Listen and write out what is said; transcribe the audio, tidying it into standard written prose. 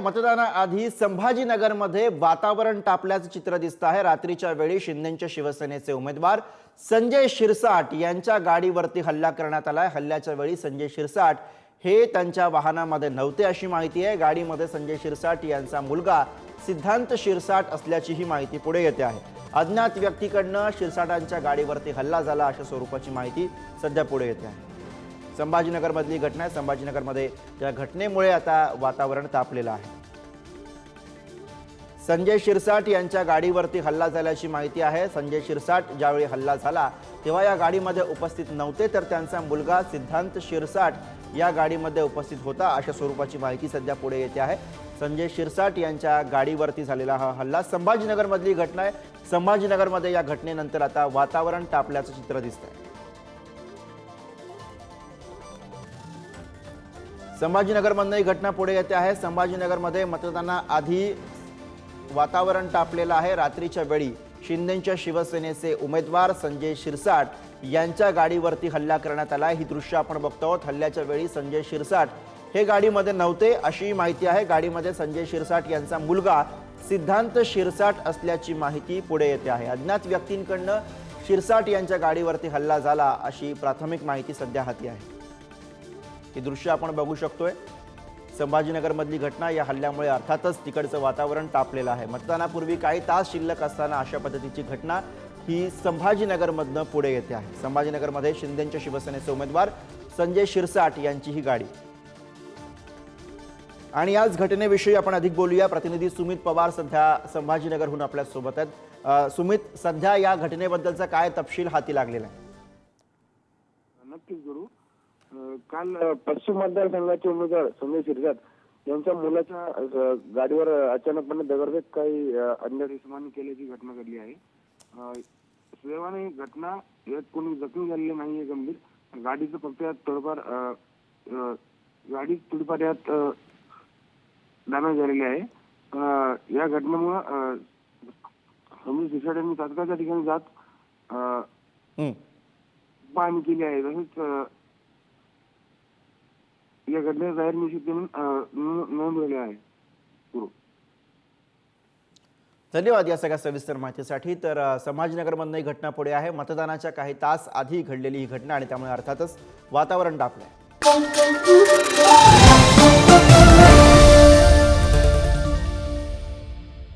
मतदानाआधी संभाजीनगरमध्ये वातावरण तापल्याचं चित्र दिसतं आहे। रात्रीच्या वेळी शिंदेच्या शिवसेनेचे उमेदवार संजय शिरसाट यांच्या गाडीवरती हल्ला करण्यात आलाय। हल्ल्याच्या वेळी संजय शिरसाट हे त्यांच्या वाहनामध्ये नव्हते अशी माहिती आहे। गाडीमध्ये संजय शिरसाट यांचा मुलगा सिद्धांत शिरसाट असल्याची ही माहिती पुढे येते आहे। अज्ञात व्यक्तीकडनं शिरसाटांच्या गाडीवरती हल्ला झाला अशा स्वरूपाची माहिती सध्या पुढे येते आहे। संभाजीनगर मधली घटना आहे। संभाजीनगरमध्ये त्या घटनेमुळे आता वातावरण तापलेलं आहे। संजय शिरसाट यांच्या गाडीवरती हल्ला झाल्याची माहिती आहे। संजय शिरसाट ज्यावेळी हल्ला झाला तेव्हा या गाडीमध्ये उपस्थित नव्हते, तर त्यांचा मुलगा सिद्धांत शिरसाट या गाडीमध्ये उपस्थित होता अशा स्वरूपाची माहिती सध्या पुढे येते आहे। संजय शिरसाट यांच्या गाडीवरती झालेला हा हल्ला संभाजीनगर मधली घटना आहे। संभाजीनगरमध्ये या घटनेनंतर आता वातावरण तापल्याचं चित्र दिसतंय। संभाजीनगरमधून ही घटना पुढे येते आहे। संभाजीनगरमध्ये मतदानाआधी वातावरण तापलेलं आहे। रात्रीच्या वेळी शिंदेच्या शिवसेनेचे उमेदवार संजय शिरसाट यांच्या गाडीवरती हल्ला करण्यात आला। ही दृश्य आपण बघतो आहोत। हल्ल्याच्या वेळी संजय शिरसाट हे गाडीमध्ये नव्हते अशी माहिती आहे। गाडीमध्ये संजय शिरसाट यांचा मुलगा सिद्धांत शिरसाट असल्याची माहिती पुढे येते आहे। अज्ञात व्यक्तींकडनं शिरसाट यांच्या गाडीवरती हल्ला झाला अशी प्राथमिक माहिती सध्या हाती आहे। ही दृश्य आपण बघू शकतोय। संभाजीनगर मधली घटना, या हल्ल्यामुळे अर्थातच तिकडचं वातावरण तापलेलं आहे। मतदानापूर्वी काही तास शिल्लक असताना अशा पद्धतीची घटना ही संभाजीनगरमधनं पुढे येते आहे। संभाजीनगरमध्ये शिंदेच्या शिवसेनेचे उमेदवार संजय शिरसाट यांची ही गाडी। आणि याच घटनेविषयी आपण अधिक बोलूया। प्रतिनिधी सुमित पवार सध्या संभाजीनगरहून आपल्या सोबत आहेत। सुमित, सध्या या घटनेबद्दलचा काय तपशील हाती लागलेला आहे? नक्कीच गुरु, काल पश्चिम मतदारसंघाचे उमेदवार संजय शिरसाट यांच्या मुलाच्या गाडीवर अचानकपणे दगडफेक काही अज्ञात इसमांनी केल्याची घटना घडली आहे। सुदैवाने घटना यात कोणी जखमी झालेले नाहीये गंभीर। गाडीचं फक्त यात थोडंफार गाडी थोडीफार यात डॅमेज झालेली आहे। या घटनेमुळे संजय शिरसाट यांनी तात्काळ त्या ठिकाणी जात पाहणी केली आहे। तसेच या घटनेचा जाहीर निषेध नोंद झाली आहे। धन्यवाद या सगळ्या सविस्तर माहितीसाठी। तर संभाजीनगरमधून ही घटना पुढे आहे। मतदानाच्या काही तास आधी घडलेली ही घटना आणि त्यामुळे अर्थातच वातावरण तापलंय।